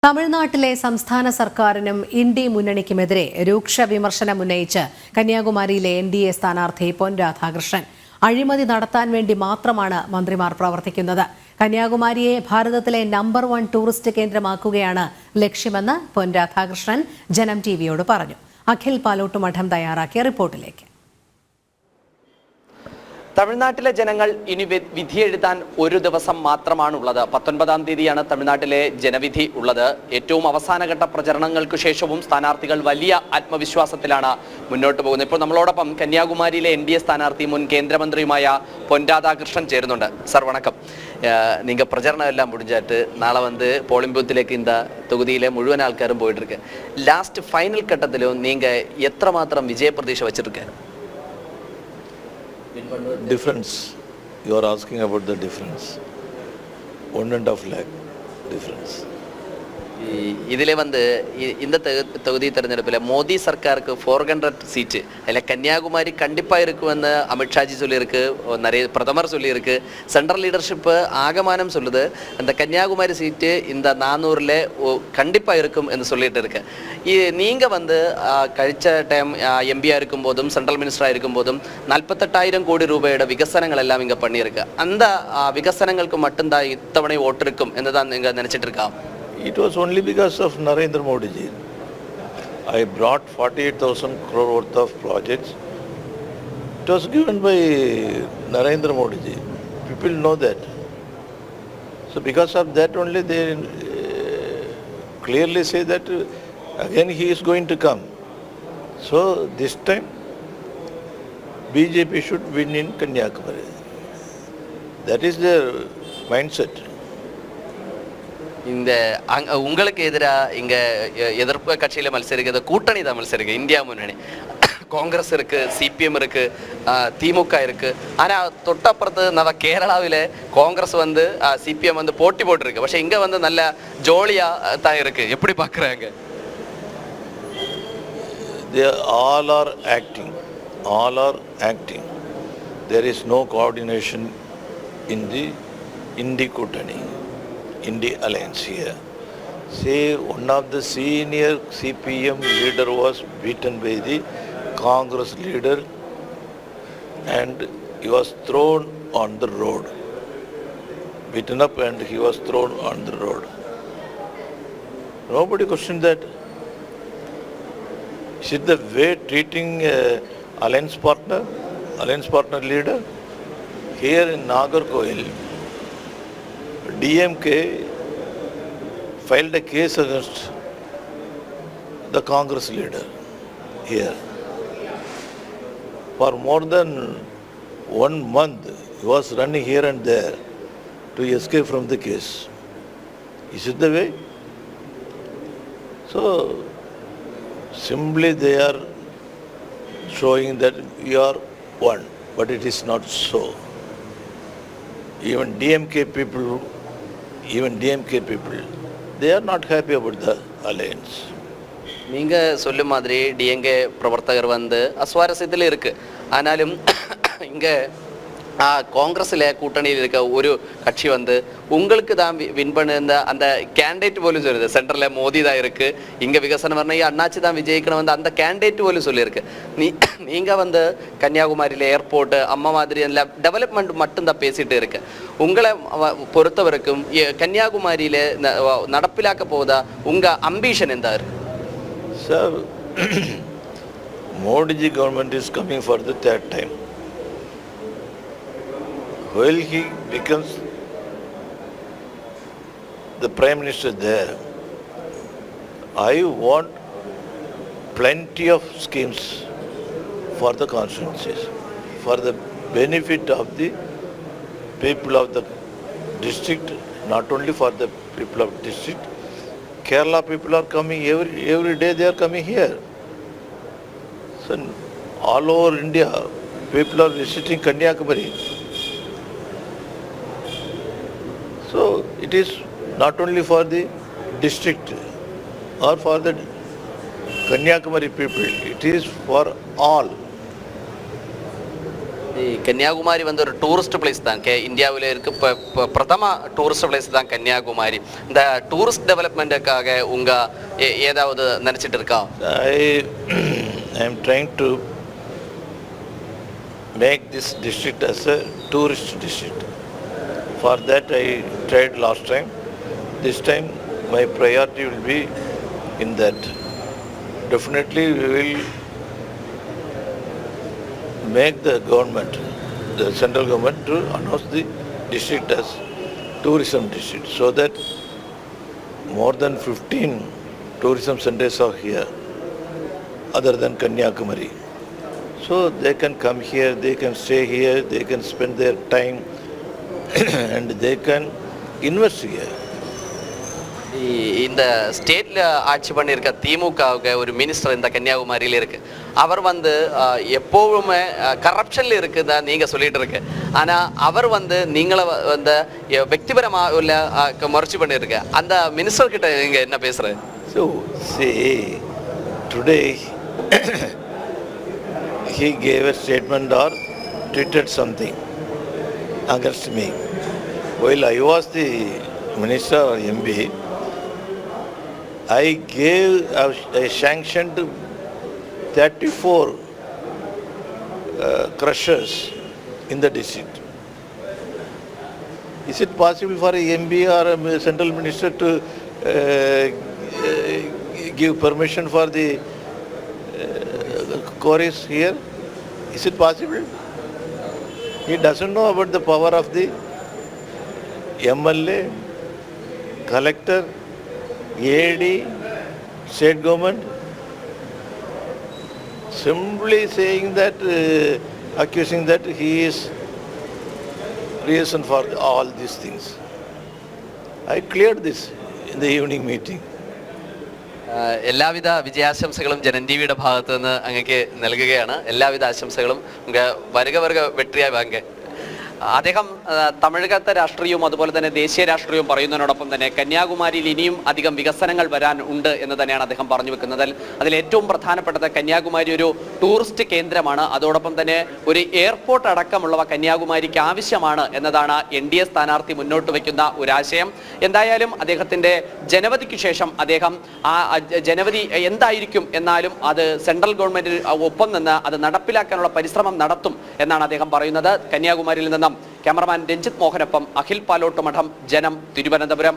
തമിഴ്നാട്ടിലെ സംസ്ഥാന സർക്കാരിനും ഇന്ത്യ മുന്നണിക്കുമെതിരെ രൂക്ഷ വിമർശനം ഉന്നയിച്ച് കന്യാകുമാരിയിലെ NDA സ്ഥാനാർത്ഥി പൊൻ രാധാകൃഷ്ണൻ അഴിമതി നടത്താൻ വേണ്ടി മാത്രമാണ് മന്ത്രിമാർ പ്രവർത്തിക്കുന്നത്. കന്യാകുമാരിയെ ഭാരതത്തിലെ നമ്പർ 1 ടൂറിസ്റ്റ് കേന്ദ്രമാക്കുകയാണ് ലക്ഷ്യമെന്ന് പൊൻ രാധാകൃഷ്ണൻ ജനം ടിവിയോട് പറഞ്ഞു. അഖിൽ പാലോട്ടുമഠം തയ്യാറാക്കിയ റിപ്പോർട്ടിലേക്ക്. തമിഴ്നാട്ടിലെ ജനങ്ങൾ ഇനി വിധിയെഴുതാൻ ഒരു ദിവസം മാത്രമാണുള്ളത്. 19-ാം തീയതിയാണ് തമിഴ്നാട്ടിലെ ജനവിധി ഉള്ളത്. ഏറ്റവും അവസാനഘട്ട പ്രചരണങ്ങൾക്ക് ശേഷവും സ്ഥാനാർത്ഥികൾ വലിയ ആത്മവിശ്വാസത്തിലാണ് മുന്നോട്ട് പോകുന്നത്. ഇപ്പോൾ നമ്മളോടൊപ്പം കന്യാകുമാരിയിലെ NDA സ്ഥാനാർത്ഥി മുൻ കേന്ദ്രമന്ത്രിയുമായ പൊൻ രാധാകൃഷ്ണൻ ചേരുന്നുണ്ട്. സർ വണക്കം. நீங்க பிரச்சாரம் எல்லாம் முடிஞ்சாட்டு நாளை வந்து போலிங் பூத்திലേക്ക് இந்த தொகுதியில முழுவன் ஆൾക്കാரும் போயிட்டு இருக்கு. லாஸ்ட் ஃபைனல் கட்டத்திலும் நீங்க எത്ര മാത്രം വിജയ പ്രതീക്ഷ വെച്ചിരിക്കുക? Difference. You are asking about the difference. 1.5 lakh difference. ഇതിലെ வந்து இந்த தொகுதி തെരഞ്ഞെടുപ്പിലെ മോദി സർക്കാർക്ക് 400 சீட்டு அதில் கன்னியாகுமரி கண்டிப்பாக இருக்குன்னு அமித்ஷாஜி சொல்லியிருக்கு, நிறைய பிரதமர் சொல்லியிருக்கு. சென்ட்ரல் லீடர்ஷிப் ஆகமானம் சொல்லுது அந்த கன்னியாகுமரி சீட்டு இந்த 400ல் கண்டிப்பாக இருக்கும் என்று சொல்லிட்டு இருக்கு. நீங்கள் வந்து കഴിച്ച ടൈം MP இருக்கும்போதும் சென்ட்ரல் மினிஸ்டராக இருக்கும்போதும் 48,000 கோடி ரூபாயோட விகசனங்களெல்லாம் இங்கே பண்ணியிருக்கு. அந்த விகசனங்களுக்கு மட்டும்தான் இத்தவணை ஓட்டு இருக்கும் என்று தான் நீங்கள் நினச்சிட்டு இருக்கா? It was only because of Narendra Modi ji. I brought 48,000 crore worth of projects. It was given by Narendra Modi ji. People know that. So because of that only they clearly say that again he is going to come. So this time BJP should win in Kanyakumari. That is their mindset. இந்த உங்களுக்கு எதிராக இங்கே எதிர்ப்பு கட்சியில் மത്സരിക്കുന്നത് கூட்டணி தான் மത്സരിക്കുക. India முன்னணி, കോൺഗ്രസ് இருக்கு, CPM இருக்கு, திமுக இருக்கு. ஆனால் தொட்டப்புறத்து நம்ம கேரளாவில் காங்கிரஸ் வந்து CPM வந்து போட்டி போட்டிருக்கு. പക്ഷേ இங்கே வந்து நல்ல ஜோலியாக தான் இருக்கு. எப்படி பார்க்குறாங்க? They all are acting. All are acting. There is no coordination in the Indi Kutani, Indi Alliance here. Say one of the senior CPM leader was beaten by the Congress leader and he was thrown on the road. Beaten up and he was thrown on the road. Nobody questioned that. Is it the way treating alliance partner leader? Here in Nagarkoil, DMK filed a case against the Congress leader here. For more than 1 month, he was running here and there to escape from the case. Is it the way? So, simply they are showing that we are one, but it is not so. Even DMK people, they are not happy about the alliance. நீங்கள் சொல்லும் மாதிரி DMK பிரவர்த்தகர் வந்து அஸ்வாரஸ்யத்தில் இருக்குது. ஆனாலும் இங்கே காங்கிரஸில் கூட்டணியில் இருக்க ஒரு கட்சி வந்து உங்களுக்கு தான் வின் பண்ணுந்த அந்த கேண்டிடேட் போலும் சொல்லுது. சென்ட்ரலில் மோடி தான் இருக்குது, இங்கே விகசனம் வரணும், அண்ணாச்சி தான் விஜயிக்கணும் வந்து அந்த கேண்டிடேட் போலும் சொல்லியிருக்கு. நீங்கள் வந்து கன்னியாகுமரியில் ஏர்போர்ட்டு அம்மா மாதிரி எல்லாம் டெவலப்மெண்ட் மட்டும்தான் பேசிகிட்டு இருக்கு. உங்களை பொறுத்த வரைக்கும் கன்னியாகுமரியில் நடப்பிலாக்க போதா உங்கள் அம்பிஷன் எந்த இருக்கு? Sir, Modi ji government is coming for the third time. While he becomes the Prime Minister there, I want plenty of schemes for the constituencies, for the benefit of the people of the district, not only for the people of district. Kerala people are coming every day, they are coming here. So all over India, people are visiting Kanyakumari. So it is not only for the district or for the Kanyakumari people, it is for all. Kanyakumari வந்து ஒரு tourist place தான். இந்தியாவில் இருக்க பிரதம tourist place தான் கன்னியாகுமரி. இந்த tourist டெவலப்மெண்ட்டுக்காக ஏதாவது நினச்சிட்டு இருக்கா? I am trying to make this district as a tourist district. For that I tried last time. This time my priority will be in that. Definitely we will make the government, the central government, to announce the district as tourism district, so that more than 15 tourism centers are here other than Kanyakumari. So they can come here, they can stay here, they can spend their time and they can invest here. இந்த ஸ்டேட்டில் ஆட்சி பண்ணியிருக்க திமுகவுக்கு ஒரு minister இந்த கன்னியாகுமரியில் இருக்குது. அவர் வந்து எப்போவுமே கரப்ஷனில் இருக்குதா நீங்கள் சொல்லிட்டு இருக்கு. ஆனால் அவர் வந்து நீங்கள வந்து വ്യക്തിപരமாக உள்ள முயற்சி பண்ணியிருக்கு. அந்த மினிஸ்டர் கிட்ட நீங்கள் என்ன பேசுகிறேன்? So see, today he gave a statement or tweeted something against me. While I was the minister or MB, I sanctioned 34 crushers in the district. Is it possible for a MB or a central minister to give permission for the quarries here? Is it possible? He doesn't know about the power of the MLA, collector, AD, state government. Simply saying that, accusing that he is reason for all these things. I cleared this in the evening meeting. എല്ലാവിധ വിജയാശംസകളും Janam T വിയുടെ ഭാഗത്ത് നിന്ന് അങ്ങേക്ക് നൽകുകയാണ്. എല്ലാവിധ ആശംസകളും വരുക വെട്രിയായി വാങ്ങ. അദ്ദേഹം തമിഴകത്തെ രാഷ്ട്രീയവും അതുപോലെ തന്നെ ദേശീയ രാഷ്ട്രീയവും പറയുന്നതിനോടൊപ്പം തന്നെ കന്യാകുമാരിയിൽ ഇനിയും അധികം വികസനങ്ങൾ വരാൻ ഉണ്ട് എന്ന് തന്നെയാണ് അദ്ദേഹം പറഞ്ഞു വെക്കുന്നത്. അതിൽ ഏറ്റവും പ്രധാനപ്പെട്ടത് കന്യാകുമാരി ഒരു ടൂറിസ്റ്റ് കേന്ദ്രമാണ്. അതോടൊപ്പം തന്നെ ഒരു എയർപോർട്ട് അടക്കമുള്ളവ കന്യാകുമാരിക്ക് ആവശ്യമാണ് എന്നതാണ് NDA സ്ഥാനാർത്ഥി മുന്നോട്ട് വയ്ക്കുന്ന ഒരാശയം. എന്തായാലും അദ്ദേഹത്തിൻ്റെ ജനവധിക്ക് ശേഷം അദ്ദേഹം ആ ജനവധി എന്തായിരിക്കും എന്നാലും അത് സെൻട്രൽ ഗവൺമെൻറ് ഒപ്പം നിന്ന് അത് നടപ്പിലാക്കാനുള്ള പരിശ്രമം നടത്തും എന്നാണ് അദ്ദേഹം പറയുന്നത്. കന്യാകുമാരിയിൽ നിന്ന് ക്യാമറമാൻ രഞ്ജിത്ത് മോഹനൊപ്പം അഖിൽ പാലോട്ടുമഠം, ജനം, തിരുവനന്തപുരം.